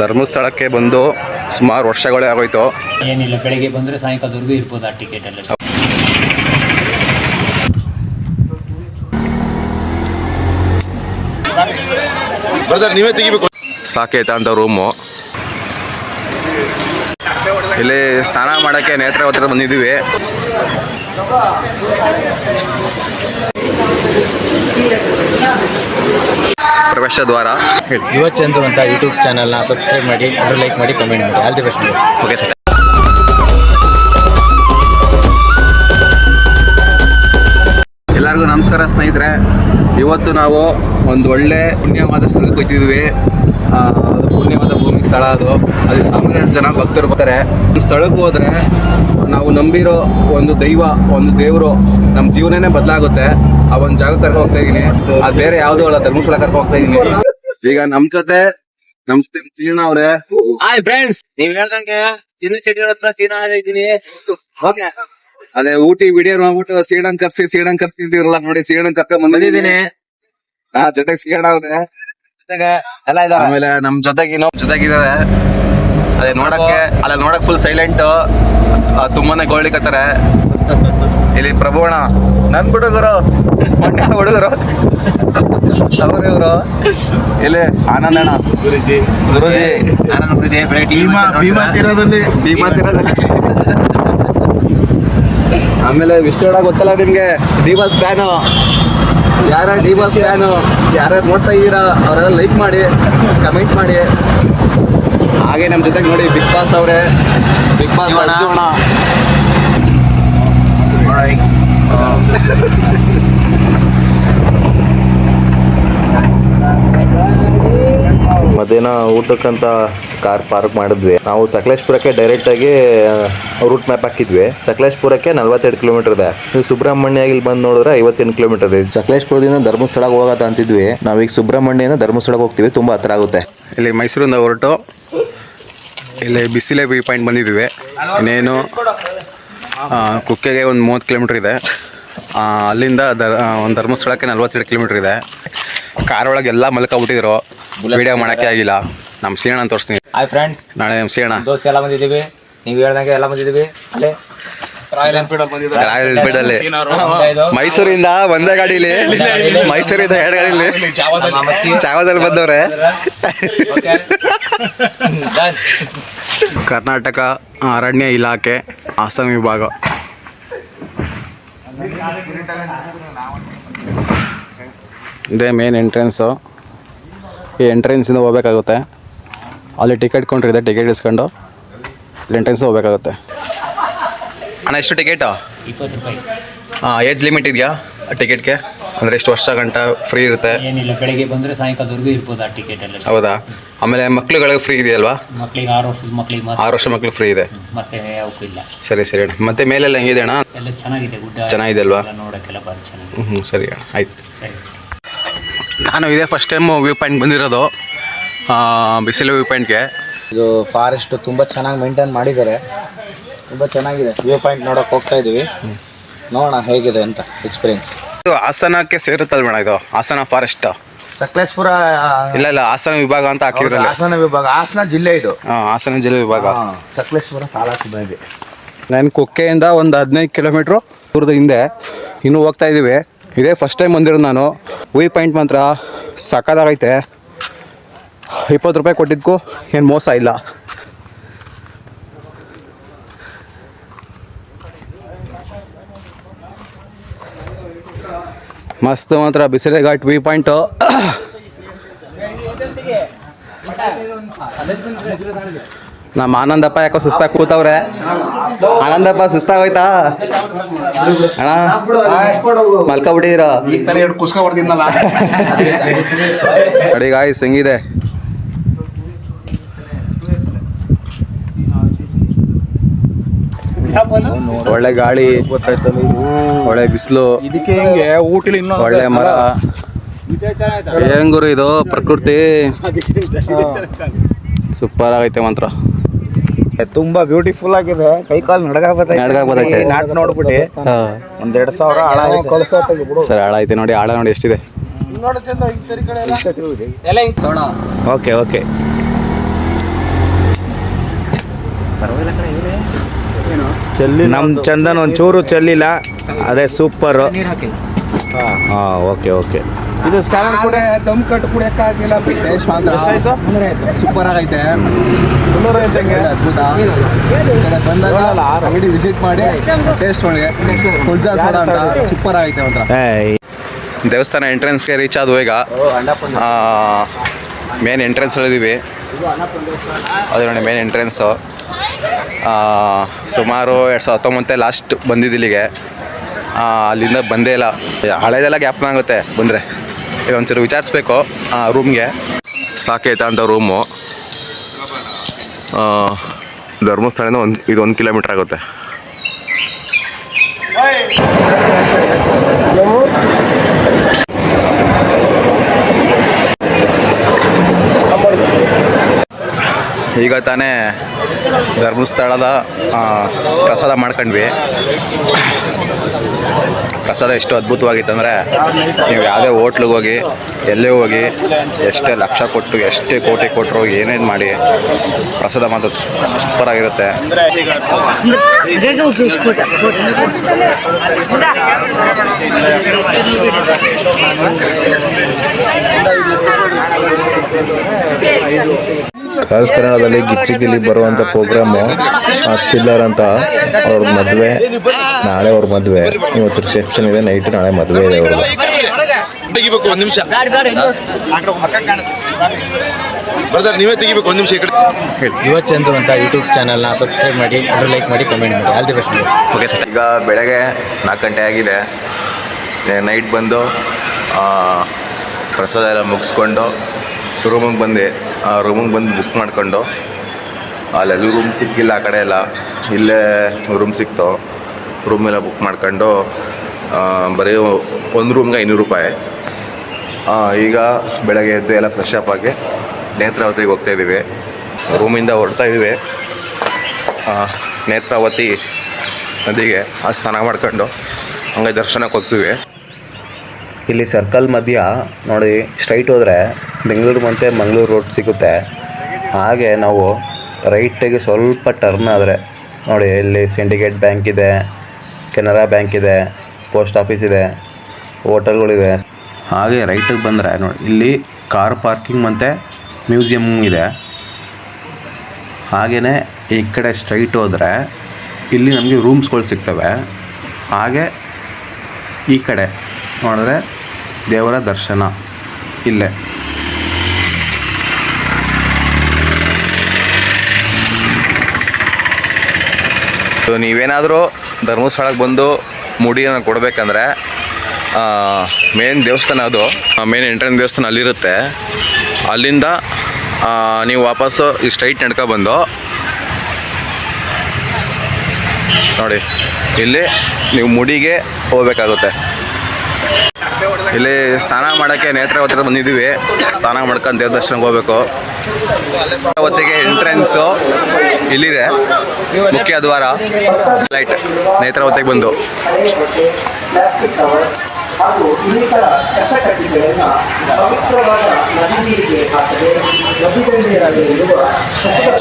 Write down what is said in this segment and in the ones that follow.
ಧರ್ಮಸ್ಥಳಕ್ಕೆ ಬಂದು ಸುಮಾರು ವರ್ಷಗಳೇ ಆಗೋಯ್ತು. ಏನಿಲ್ಲ, ಬೆಳಗ್ಗೆ ಬಂದರೆ ಸಾಯಂಕಾಲದವರೆಗೂ ಇರ್ಬೋದು ಆ ಟಿಕೆಟ್ ಎಲ್ಲ. ನೀವೇ ತೆಗಿಬೇಕು. ಸಾಕೈತಾ ಅಂತ ರೂಮು. ಇಲ್ಲಿ ಸ್ನಾನ ಮಾಡೋಕ್ಕೆ ನೇತ್ರಾವತಿ ಬಂದಿದ್ದೀವಿ. ಪ್ರವೇಶ ದ್ವಾರ. ಯುವ ಚಂದ್ರು ಅಂತ ಯೂಟ್ಯೂಬ್ ಚಾನಲ್ನ ಸಬ್ಸ್ಕ್ರೈಬ್ ಮಾಡಿ, ಅದರ ಲೈಕ್ ಮಾಡಿ, ಕಮೆಂಟ್ ಮಾಡಿ. All the best. Okay sir. ಎಲ್ಲರಿಗೂ ನಮಸ್ಕಾರ ಸ್ನೇಹಿತರೆ. ಇವತ್ತು ನಾವು ಒಂದು ಒಳ್ಳೆ ಪುಣ್ಯವಾದ ಸ್ಥಳಕ್ಕೆ ಹೋಗ್ತಿದ್ವಿ. ಅದು ಪುಣ್ಯವಾದ ಭೂಮಿ ಸ್ಥಳ. ಅಲ್ಲಿ ಸಾಮಾನ್ಯ ಜನ ಭಕ್ತರು ಬರ್ತಾರೆ. ಈ ಸ್ಥಳಕ್ಕೆ ಹೋದರೆ ನಾವು ನಂಬಿರೋ ಒಂದು ದೈವ, ಒಂದು ದೇವರು ನಮ್ಮ ಜೀವನನೇ ಬದಲಾಗುತ್ತೆ. ಆ ಒಂದು ಜಾಗ ಕರ್ಕೊಂಡು ಹೋಗ್ತಾ ಇದೀನಿ. ಅದು ಬೇರೆ ಯಾವುದೋ ಅಲ್ಲ, ಧರ್ಮಸ್ಥಳ ಕರ್ಕೊಂಡು ಹೋಗ್ತಾ ಇದೀನಿ. ಈಗ ನಮ್ಮ ಜೊತೆ ಸೀನಾ ಅವ್ರೆ. ಹಾಯ್ ಫ್ರೆಂಡ್ಸ್, ನೀವ್ ಹೇಳ್ದಂಗೆ ಚಿನ್ನ ಶೆಟ್ಟಿ ಹತ್ರ ಸೀನಾ ಇದ್ದೀನಿ. ಓಕೆ, ಅದೇ ಊಟಿ ವಿಡಿಯೋ ಮಾಡ್ಬಿಟ್ಟು ಸೀಣನ್ ಕರ್ಸಿದಿರಲ್ಲ ನೋಡಿ, ಸೀಣನ್ ಕರ್ಕೊಂಡ್ ಬಂದಿದ್ದೀನಿ. ಜೊತೆಗೆ ಸೀಣ ಅವ್ರೆ ಎಲ್ಲ ಇದಾರೆ. ಆಮೇಲೆ ನಮ್ ಜೊತೆಗಿದ್ದಾರೆ. ಅದೇ ನೋಡಕ್ ಫುಲ್ ಸೈಲೆಂಟ್, ತುಂಬಾನೇ ಗೋಳಿಕತ್ತಾರೆ. ಇಲ್ಲಿ ಪ್ರಭುವಣ ನನ್ ಹುಡುಗರು, ಮಂಡ್ಯ ಹುಡುಗರು ಅವ್ರೆ ಇವರು. ಇಲ್ಲಿ ಆನಂದಣ್ಣ ಗುರುಜಿ ಭೀಮಾ ತೀರದಲ್ಲಿ. ಆಮೇಲೆ ವಿಷ್ಣುಡ ಗೊತ್ತಲ್ಲ ನಿಮ್ಗೆ, ಡಿಬಾಸ್ ಫ್ಯಾನು. ಯಾರ್ಯಾರು ಡಿಬಾಸ್ ಫ್ಯಾನು, ಯಾರ್ಯಾರು ನೋಡ್ತಾ ಇದ್ದೀರಾ ಅವರೆಲ್ಲ ಲೈಕ್ ಮಾಡಿ, ಕಮೆಂಟ್ ಮಾಡಿ. ಹಾಗೆ ನಮ್ಮ ಜೊತೆಗೆ ನೋಡಿ ಬಿಗ್ ಬಾಸ್ ಅವರೇ, ಬಿಗ್ ಬಾಸ್ ಅರ್ಜುನ. ಮಧ್ಯಾಹ್ನ ಊಟಕ್ಕಂತ ಕಾರ್ ಪಾರ್ಕ್ ಮಾಡಿದ್ವಿ. ನಾವು ಸಕಲೇಶ್ಪುರಕ್ಕೆ ಡೈರೆಕ್ಟ್ ಆಗಿ ರೂಟ್ ಮ್ಯಾಪ್ ಹಾಕಿದ್ವಿ. ಸಕಲೇಶ್ಪುರಕ್ಕೆ 42 ಕಿಲೋಮೀಟರ್ ಇದೆ. ನೀವು ಸುಬ್ರಹ್ಮಣ್ಯ ಇಲ್ಲಿ ಬಂದು ನೋಡಿದ್ರೆ 58 ಕಿಲೋಮೀಟರ್ ಇದೆ. ಸಕಲೇಶ್ಪುರದಿಂದ ಧರ್ಮಸ್ಥಳಕ್ಕೆ ಹೋಗೋದ ಅಂತಿದ್ವಿ. ನಾವೀಗ ಸುಬ್ರಹ್ಮಣ್ಯದಿಂದ ಧರ್ಮಸ್ಥಳಕ್ಕೆ ಹೋಗ್ತೀವಿ. ತುಂಬಾ ಹತ್ರ ಆಗುತ್ತೆ. ಇಲ್ಲಿ ಮೈಸೂರಿಂದ ಹೊರಟು ಇಲ್ಲಿ ಬಿಸಿಲೆ ವ್ಯೂ ಪಾಯಿಂಟ್ ಬಂದಿದ್ದೀವಿ. ಇನ್ನೇನು ಕುಕ್ಕೆಗೆ ಒಂದು 30 ಕಿಲೋಮೀಟರ್ ಇದೆ. ಅಲ್ಲಿಂದ ಒಂದು ಧರ್ಮಸ್ಥಳಕ್ಕೆ 42 ಕಿಲೋಮೀಟರ್ ಇದೆ. ಕಾರ್ ಒಳಗೆ ಎಲ್ಲ ಮಲ್ಕೊಬಿಟ್ಟಿದ್ರು, ವಿಡಿಯೋ ಮಾಡೋಕ್ಕೆ ಆಗಿಲ್ಲ. ನಮ್ಮ ಸೀಣ ಅಂತ ತೋರಿಸ್ತೀನಿ. ಹಾಯ್ ಫ್ರೆಂಡ್ಸ್, ನಾಳೆ ನಮ್ಮ ಸೀಣ ದೋಸ್ತ ಎಲ್ಲ ಬಂದಿದ್ದೀವಿ. ನೀವು ಹೇಳ್ದಂಗೆ ಎಲ್ಲ ಬಂದಿದ್ದೀವಿ. ಅಲ್ಲೇ ರಾಯಲ್ ಎನ್ಫೀಲ್ಡಲ್ಲಿ ಮೈಸೂರಿಂದ ಒಂದೇ ಗಾಡೀಲಿ, ಮೈಸೂರಿಂದ 2 ಗಾಡೀಲಿ ಚಾವದಲ್ಲಿ ಬಂದವ್ರೆ. ಕರ್ನಾಟಕ ಅರಣ್ಯ ಇಲಾಖೆ ಹಾಸನ ವಿಭಾಗ. ಇದೇ ಮೇನ್ ಎಂಟ್ರೆನ್ಸು. ಈ ಎಂಟ್ರೆನ್ಸಿಂದ ಹೋಗ್ಬೇಕಾಗುತ್ತೆ. ಅಲ್ಲಿ ಟಿಕೆಟ್ ಕೌಂಟ್ರ್ ಇದೆ. ಟಿಕೆಟ್ ಇಸ್ಕೊಂಡು ಅಲ್ಲಿ ಎಂಟ್ರೆನ್ಸ್ ಹೋಗ್ಬೇಕಾಗುತ್ತೆ. ಅಣ್ಣ ಎಷ್ಟು ಟಿಕೆಟು? 20 ರೂಪಾಯಿ. ಏಜ್ ಲಿಮಿಟ್ ಇದೆಯಾ ಟಿಕೆಟ್ಗೆ? ಅಂದರೆ ಎಷ್ಟು ವರ್ಷ ಗಂಟ ಫ್ರೀ ಇರುತ್ತೆ? ಏನಿಲ್ಲ, ಬೆಳಗ್ಗೆ ಬಂದರೆ ಸಾಯಂಕಾಲದವರೆಗೂ ಇರ್ಬೋದು ಆ ಟಿಕೆಟ್ ಎಲ್ಲ. ಹೌದಾ? ಆಮೇಲೆ ಮಕ್ಳುಗಳಿಗೆ ಫ್ರೀ ಇದೆಯಲ್ವಾ? ಮಕ್ಳಿಗೆ 6 ವರ್ಷದ ಮಕ್ಳಿಗೆ 6 ವರ್ಷ ಮಕ್ಳಿಗೆ ಫ್ರೀ ಇದೆ. ಮತ್ತೆ ಅವಕ್ಕೂ ಇಲ್ಲ. ಸರಿ ಅಣ್ಣ. ಮತ್ತೆ ಮೇಲೆಲ್ಲ ಹೆಂಗಿದೆ ಅಣ್ಣ? ಎಲ್ಲ ಚೆನ್ನಾಗಿದೆ, ಗುಡ್ಡ ಚೆನ್ನಾಗಿದೆ ಅಲ್ವಾ? ನೋಡೋಕ್ಕೆಲ್ಲ ಭಾರಿ ಚೆನ್ನಾಗಿದೆ. ಸರಿ ಅಣ್ಣ, ಆಯ್ತು. ಸರಿ. ನಾನು ಇದೇ ಫಸ್ಟ್ ಟೈಮ್ ವ್ಯೂ ಪಾಯಿಂಟ್ ಬಂದಿರೋದು, ಬಿಸಿಲು ವ್ಯೂ ಪಾಯಿಂಟ್ಗೆ. ಇದು ಫಾರೆಸ್ಟ್ ತುಂಬಾ ಚೆನ್ನಾಗಿ ಮೇಂಟೈನ್ ಮಾಡಿದ್ದಾರೆ. ತುಂಬಾ ಚೆನ್ನಾಗಿದೆ. ವ್ಯೂ ಪಾಯಿಂಟ್ ನೋಡಕ್ ಹೋಗ್ತಾ ಇದೀವಿ. ನೋಡೋಣ ಹೇಗಿದೆ ಅಂತ ಎಕ್ಸ್ಪೀರಿಯನ್ಸ್. ಇದು ಹಾಸನಕ್ಕೆ ಸೇರುತ್ತಲ್ಲ ಮೇಡ? ಇದು ಹಾಸನ ಫಾರೆಸ್ಟ್? ಸಕಲೇಶ್ಪುರ ಇಲ್ಲ, ಹಾಸನ ವಿಭಾಗ ಅಂತ ಹಾಕಿದ್ರಲ್ಲ. ಹಾಸನ ವಿಭಾಗ, ಹಾಸನ ಜಿಲ್ಲೆ ಇದು. ಹಾಸನ ಜಿಲ್ಲೆ ವಿಭಾಗ. ಸಕಲೇಶ್ಪುರ ತಾಲೂಕು ಇದೆ. ನಾನು ಕುಕ್ಕೆಯಿಂದ ಒಂದು 15 ಕಿಲೋಮೀಟ್ರು ದೂರದ ಹಿಂದೆ ಇನ್ನೂ ಹೋಗ್ತಾ ಇದ್ದೀವಿ. ಇದೇ ಫಸ್ಟ್ ಟೈಮ್ ಬಂದಿರೋದು ನಾನು. ವ್ಯೂ ಪಾಯಿಂಟ್ ಮಾತ್ರ ಸಕ್ಕತ್ತಾಗೈತೆ. 20 ರೂಪಾಯಿ ಕೊಟ್ಟಿದ್ದಕ್ಕೂ ಏನು ಮೋಸ ಇಲ್ಲ. ಮಸ್ತ್ ಮಾತ್ರ ಬಿಸಿಲೆ ಘಾಟ್ ವ್ಯೂ ಪಾಯಿಂಟು. ನಮ್ಮ ಆನಂದಪ್ಪ ಯಾಕೋ ಸುಸ್ತಾಗಿ ಕೂತವ್ರೆ. ಆನಂದಪ್ಪ ಸುಸ್ತಾಗೋಯ್ತಾ ಅಣ್ಣ? ಮಲ್ಕೊಬಿಟ್ಟಿದ್ದೀರ? ನೋಡಿ ಗಾಯ್ಸ್ ಹೆಂಗಿದೆ. ಒಳ್ಳೆ ಗಾಳಿ, ಒಳ್ಳೆ ಬಿಸಿಲು, ಒಳ್ಳೆ ಮರ. ಏನ್ ಗುರು ಇದು ಪ್ರಕೃತಿ, ಸೂಪರ್ ಆಗೈತೆ ಮಾತ್ರ. ತುಂಬಾ ಬ್ಯೂಟಿಫುಲ್ ಆಗಿದೆ. ಕೈ ಕಾಲು ನಡಗಾಗತೈತೆ. ನಾಟ್ ನೋಡ್ಬಿಟ್ಟು 1,200 ಆಳ ಸರ್. ಆಳ ಐತೆ ನೋಡಿ, ಆಳ ನೋಡಿ ಎಷ್ಟಿದೆ. ಓಕೆ ಓಕೆ ನಮ್ಮ ಚಂದನ್ ಒಂಚೂರು ಚೆಲ್ಲಿಲ್ಲ, ಅದೇ ಸೂಪರು. ಹಾಂ, ಓಕೆ ಓಕೆ. ಇದು ಸ್ಕ್ಯಾನರ್ ಕೂಡ ದಮ್ ಕಟ್ಟು ಕುಡಿಯೋಕ್ಕಾಗಿಲ್ಲ, ಟೇಸ್ಟ್ ಮಾತ್ರ ಸೂಪರ್ ಆಗೈತೆ. ಅದ್ಭುತ. ಈ ಕಡೆ ಬಂದಾಗ ಅಂಗಡಿ ವಿಸಿಟ್ ಮಾಡಿ ಟೇಸ್ಟ್ ಮಾಡಿ. ಕುಲ್ಜಾ ಸೋಡಾ ಅಂತ ಸೂಪರ್ ಆಗೈತೆ ಮಾತ್ರ. ದೇವಸ್ಥಾನ ಎಂಟ್ರೆನ್ಸ್ಗೆ ರೀಚ್ ಆದ್ವು ಈಗ. ಮೇನ್ ಎಂಟ್ರೆನ್ಸಲ್ಲಿದ್ದೀವಿ. ಅದು ನೋಡಿ ಮೇನ್ ಎಂಟ್ರೆನ್ಸು. ಸುಮಾರು 2019 ಲಾಸ್ಟ್ ಬಂದಿದ್ದಿಲ್ಲಿಗೆ. ಅಲ್ಲಿಂದ ಬಂದೇ ಇಲ್ಲ. ಹಳೇದೆಲ್ಲ ಜ್ಞಾಪನ ಆಗುತ್ತೆ ಬಂದರೆ. ಈಗ ಒಂಚೂರು ವಿಚಾರಿಸ್ಬೇಕು ರೂಮ್ಗೆ. ಸಾಕೈತೆ ಅಂತ ರೂಮು. ಧರ್ಮಸ್ಥಳದಿಂದ ಇದು 1 ಕಿಲೋಮೀಟ್ರ್ ಆಗುತ್ತೆ. ಈಗ ತಾನೇ ಧರ್ಮಸ್ಥಳದ ಪ್ರಸಾದ ಮಾಡ್ಕೊಂಡ್ವಿ. ಪ್ರಸಾದ ಎಷ್ಟು ಅದ್ಭುತವಾಗಿತ್ತು ಅಂದರೆ, ನೀವು ಯಾವುದೇ ಹೋಟ್ಲಿಗೆ ಹೋಗಿ, ಎಲ್ಲೇ ಹೋಗಿ, ಎಷ್ಟೇ ಲಕ್ಷ ಕೊಟ್ಟು, ಎಷ್ಟೇ ಕೋಟಿ ಕೊಟ್ಟರು, ಏನೇನು ಮಾಡಿ ಪ್ರಸಾದ ಮಾತ್ರ ಸೂಪರಾಗಿರುತ್ತೆ. ಕರ್ಸ್ ಕನ್ನಡದಲ್ಲಿ ಗಿಚ್ಚಿ ಗಿಲಿ ಬರುವಂಥ ಪ್ರೋಗ್ರಾಮು ಚಿಲ್ಲರ್ ಅಂತ. ಅವ್ರ ಮದುವೆ ನಾಳೆ, ಅವ್ರ ಮದುವೆ ಇವತ್ತು ರಿಸೆಪ್ಷನ್ ಇದೆ, ನೈಟ್ ನಾಳೆ ಮದುವೆ ಇದೆ ಅವ್ರದ್ದು. ತೆಗಿಬೇಕು ಒಂದು ನಿಮಿಷ ಬ್ರದರ್, ನೀವೇ ತೆಗಿಬೇಕು ಒಂದು ನಿಮಿಷ. ಯುವ ಚಂದ್ರು ಅಂತ ಯೂಟ್ಯೂಬ್ ಚಾನಲ್ನ ಸಬ್ಸ್ಕ್ರೈಬ್ ಮಾಡಿ, ಲೈಕ್ ಮಾಡಿ, ಕಮೆಂಟ್ ಮಾಡಿ. All the best. Okay sir. ಈಗ ಬೆಳಗ್ಗೆ 4 ಗಂಟೆ ಆಗಿದೆ. ನೈಟ್ ಬಂದು ಪ್ರಸಾದ ಎಲ್ಲ ಮುಗಿಸ್ಕೊಂಡು ರೂಮಿಗೆ ಬಂದು ಬುಕ್ ಮಾಡ್ಕೊಂಡು, ಅಲ್ಲೆಲ್ಲೂ ರೂಮ್ ಸಿಕ್ಕಿಲ್ಲ. ಆ ಕಡೆ ಎಲ್ಲ ಇಲ್ಲೇ ರೂಮ್ ಸಿಕ್ತು. ರೂಮೆಲ್ಲ ಬುಕ್ ಮಾಡ್ಕೊಂಡು ಬರೀ ಒಂದು ರೂಮ್ಗೆ 500 ರೂಪಾಯಿ. ಈಗ ಬೆಳಗ್ಗೆ ಎದ್ದು ಎಲ್ಲ ಫ್ರೆಶ್ ಅಪ್ ಆಗಿ ನೇತ್ರಾವತಿಗೆ ಹೋಗ್ತಾಯಿದ್ದೀವಿ. ರೂಮಿಂದ ಹೊರಡ್ತಾ ಇದ್ದೀವಿ ನೇತ್ರಾವತಿ ನದಿಗೆ. ಸ್ನಾನ ಮಾಡ್ಕೊಂಡು ಹಂಗೆ ದರ್ಶನಕ್ಕೆ ಹೋಗ್ತೀವಿ. ಇಲ್ಲಿ ಸರ್ಕಲ್ ಮಧ್ಯ ನೋಡಿ, ಸ್ಟ್ರೈಟ್ ಹೋದರೆ ಬೆಂಗಳೂರು ಮತ್ತು ಮಂಗಳೂರು ರೋಡ್ ಸಿಗುತ್ತೆ. ಹಾಗೆ ನಾವು ರೈಟಿಗೆ ಸ್ವಲ್ಪ ಟರ್ನ್ ಆದರೆ ನೋಡಿ, ಇಲ್ಲಿ ಸಿಂಡಿಕೇಟ್ ಬ್ಯಾಂಕ್ ಇದೆ, ಕೆನರಾ ಬ್ಯಾಂಕ್ ಇದೆ, ಪೋಸ್ಟ್ ಆಫೀಸ್ ಇದೆ, ಹೋಟೆಲ್ಗಳಿದೆ. ಹಾಗೆ ರೈಟಿಗೆ ಬಂದರೆ ನೋಡಿ, ಇಲ್ಲಿ ಕಾರ್ ಪಾರ್ಕಿಂಗ್ ಮತ್ತು ಮ್ಯೂಸಿಯಮ್ ಇದೆ. ಹಾಗೆಯೇ ಈ ಕಡೆ ಸ್ಟ್ರೈಟ್ ಹೋದರೆ ಇಲ್ಲಿ ನಮಗೆ ರೂಮ್ಸ್ಗಳು ಸಿಗ್ತವೆ. ಹಾಗೆ ಈ ಕಡೆ ನೋಡಿದ್ರೆ ದೇವರ ದರ್ಶನ ಇಲ್ಲೇ. ನೀವೇನಾದರೂ ಧರ್ಮಸ್ಥಳಕ್ಕೆ ಬಂದು ಮುಡಿಯನ್ನು ಕೊಡಬೇಕಂದ್ರೆ ಮೇನ್ ದೇವಸ್ಥಾನ, ಅದು ಮೇನ್ ಎಂಟ್ರೆನ್ಸ್ ದೇವಸ್ಥಾನ ಅಲ್ಲಿರುತ್ತೆ. ಅಲ್ಲಿಂದ ನೀವು ವಾಪಸ್ಸು ಈ ಸ್ಟ್ರೈಟ್ ನಡ್ಕೊಬಂದು ನೋಡಿ, ಇಲ್ಲಿ ನೀವು ಮುಡಿಗೆ ಹೋಗ್ಬೇಕಾಗುತ್ತೆ. ಇಲ್ಲಿ ಸ್ನಾನ ಮಾಡೋಕ್ಕೆ ನೇತ್ರಾವತಿ ಬಂದಿದ್ದೀವಿ. ಸ್ನಾನ ಮಾಡ್ಕೊಂಡು ದೇವ್ರ ದರ್ಶನಕ್ಕೆ ಹೋಗ್ಬೇಕು. ನೇತ್ರಾವತಿಗೆ ಎಂಟ್ರೆನ್ಸು ಇಲ್ಲಿದೆ, ಮುಖ್ಯ ದ್ವಾರ. ಲೈಟ್ ನೇತ್ರಾವತಿಗೆ ಬಂದು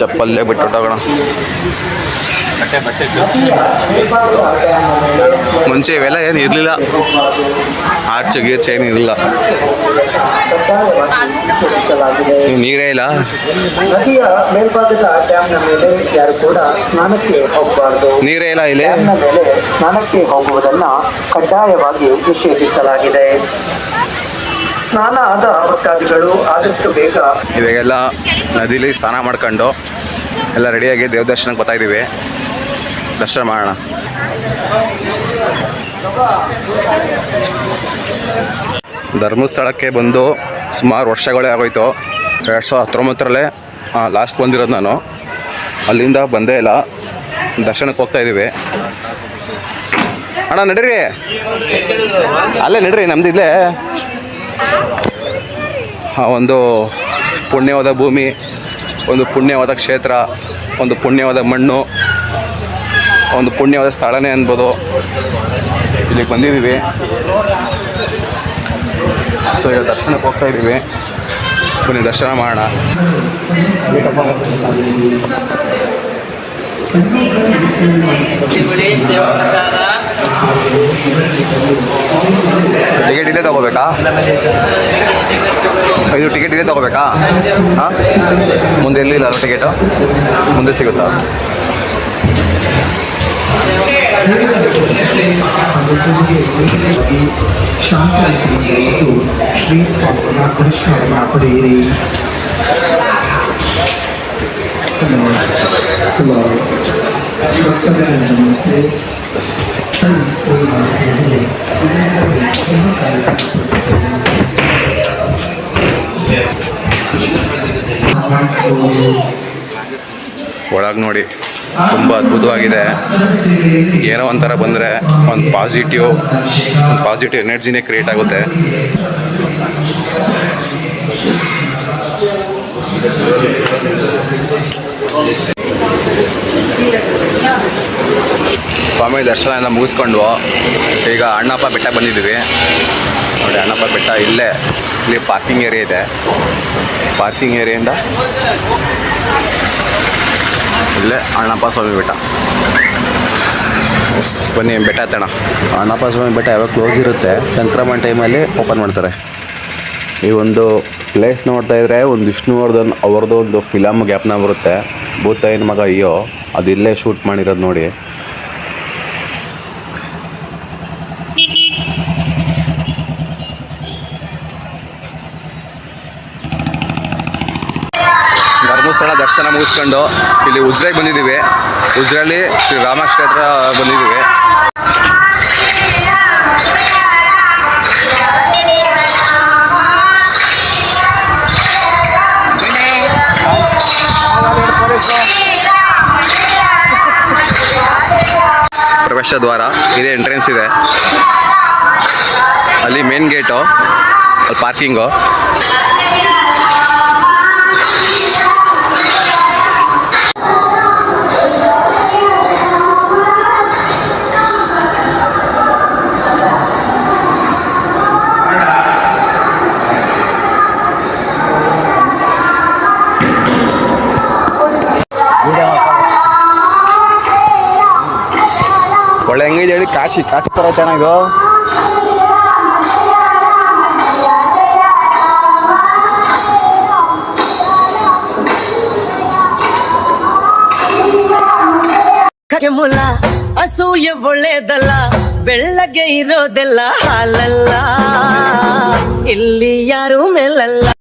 ಚಪ್ಪಲ್ಲೇ ಬಿಟ್ಟು ಹೊಟ್ಟೋಗೋಣ. ಮುಂಚೆ ಇವೆಲ್ಲ ಏನು ಇರಲಿಲ್ಲ, ಆರ್ಚ್ ಗೀರ್ಚ್ ಏನು ಇರಲಿಲ್ಲ. ನೀರೇ ಇಲ್ಲ. ನೀರೇ ಇಲ್ಲ ಇಲ್ಲಿ. ಸ್ನಾನಕ್ಕೆ ಹೋಗುವುದನ್ನ ಕಡ್ಡಾಯವಾಗಿ ನಿಷೇಧಿಸಲಾಗಿದೆ. ಸ್ನಾನದ ಭಕ್ತಾದಿಗಳು ಆದಷ್ಟು ಬೇಗ ಇವಾಗೆಲ್ಲ ನದಿಲಿ ಸ್ನಾನ ಮಾಡ್ಕೊಂಡು ಎಲ್ಲ ರೆಡಿಯಾಗಿ ದೇವ್ರ ದರ್ಶನಕ್ಕೆ ಬರ್ತಾ ಇದ್ದೀವಿ. ದರ್ಶನ ಮಾಡೋಣ. ಧರ್ಮಸ್ಥಳಕ್ಕೆ ಬಂದು ಸುಮಾರು ವರ್ಷಗಳೇ ಆಗೋಯ್ತು. 2019ರಲ್ಲೇ ಲಾಸ್ಟ್ ಬಂದಿರೋದು ನಾನು. ಅಲ್ಲಿಂದ ಬಂದೇ ಇಲ್ಲ. ದರ್ಶನಕ್ಕೆ ಹೋಗ್ತಾ ಇದ್ದೀವಿ. ಅಣ್ಣ ನಡೀರಿ, ಅಲ್ಲೇ ನಡೀರಿ, ನಮ್ದು ಇಲ್ಲೇ. ಒಂದು ಪುಣ್ಯವಾದ ಭೂಮಿ, ಒಂದು ಪುಣ್ಯವಾದ ಕ್ಷೇತ್ರ, ಒಂದು ಪುಣ್ಯವಾದ ಮಣ್ಣು, ಒಂದು ಪುಣ್ಯವಾದ ಸ್ಥಳನೇ ಅನ್ಬೋದು. ಇಲ್ಲಿಗೆ ಬಂದಿದ್ದೀವಿ. ಸೊ ಈಗ ದರ್ಶನಕ್ಕೆ ಹೋಗ್ತಾ ಇದ್ದೀವಿ. ಬನ್ನಿ ದರ್ಶನ ಮಾಡೋಣ. ಟಿಕೆಟ್ ಇಲ್ಲೇ ತಗೋಬೇಕಾ? ಇದು ಟಿಕೆಟ್ ಇಲ್ಲೇ ತಗೋಬೇಕಾ? ಹಾಂ, ಮುಂದೆ ಎಲ್ಲಿಲ್ಲ ಅಲ್ಲ ಟಿಕೆಟು? ಮುಂದೆ ಸಿಗುತ್ತಾ? ಶ್ರೀ ಸ್ವಾಮಿಯ ದರ್ಶನವನ್ನು ಪಡೆಯಿರಿ. ಒಳಗೆ ನೋಡಿ ತುಂಬ ಅದ್ಭುತವಾಗಿದೆ. ಏನೋ ಒಂಥರ ಬಂದರೆ ಒಂದು ಪಾಸಿಟಿವ್ ಎನರ್ಜಿನೇ ಕ್ರಿಯೇಟ್ ಆಗುತ್ತೆ. ಸ್ವಾಮಿ ದರ್ಶನ ಎಲ್ಲ ಮುಗಿಸ್ಕೊಂಡು ಈಗ ಅಣ್ಣಪ್ಪ ಬೆಟ್ಟ ಬಂದಿದ್ದೀವಿ. ನೋಡಿ, ಅಣ್ಣಪ್ಪ ಬೆಟ್ಟ ಇಲ್ಲಿ ಪಾರ್ಕಿಂಗ್ ಏರಿಯಾ ಇದೆ. ಪಾರ್ಕಿಂಗ್ ಏರಿಯಿಂದ ಇಲ್ಲೇ ಅಣ್ಣಪ್ಪ ಸ್ವಾಮಿ ಬೆಟ್ಟ. ಬನ್ನಿ ಬೆಟ್ಟ ಹತ್ತೋಣ. ಅಣ್ಣಪ್ಪ ಸ್ವಾಮಿ ಬೆಟ್ಟ ಯಾವಾಗ ಕ್ಲೋಸ್ ಇರುತ್ತೆ, ಸಂಕ್ರಮಣ ಟೈಮಲ್ಲಿ ಓಪನ್ ಮಾಡ್ತಾರೆ. ಈ ಒಂದು ಪ್ಲೇಸ್ ನೋಡ್ತಾ ಇದ್ರೆ ಒಂದು ವಿಷ್ಣುವರ್ಧನ್ ಅವ್ರದ್ದು ಒಂದು ಫಿಲಮ್ ಗ್ಯಾಪ್ನ ಬರುತ್ತೆ, ಭೂತಾಯಿನ ಮಗ ಅಯ್ಯೋ, ಅದು ಇಲ್ಲೇ ಶೂಟ್ ಮಾಡಿರೋದು ನೋಡಿ. ಧರ್ಮಸ್ಥಳ ದರ್ಶನ ಮುಗಿಸ್ಕೊಂಡು ಇಲ್ಲಿ ಉಜ್ರೆಗೆ ಬಂದಿದ್ದೀವಿ. ಉಜ್ರಲ್ಲಿ ಶ್ರೀ ರಾಮ ಕ್ಷೇತ್ರ ಬಂದಿದ್ದೀವಿ. ಪ್ರವೇಶ ದ್ವಾರ ಇದೆ, ಎಂಟ್ರೆನ್ಸ್ ಇದೆ. ಅಲ್ಲಿ ಮೇನ್ ಗೇಟು, ಅಲ್ಲಿ ಪಾರ್ಕಿಂಗು. ಒಳ್ಳೆ ಹೆಂಗಿದೆ ಹೇಳಿ, ಕಾಶಿ ಥರ ಚೆನ್ನಾಗಿದು. ಮುಲ ಅಸೂಯೆ ಒಳ್ಳೇದಲ್ಲ, ಬೆಳ್ಳಗೆ ಇರೋದೆಲ್ಲ ಹಾಲಲ್ಲ, ಇಲ್ಲಿ ಯಾರು ಮೇಲಲ್ಲ.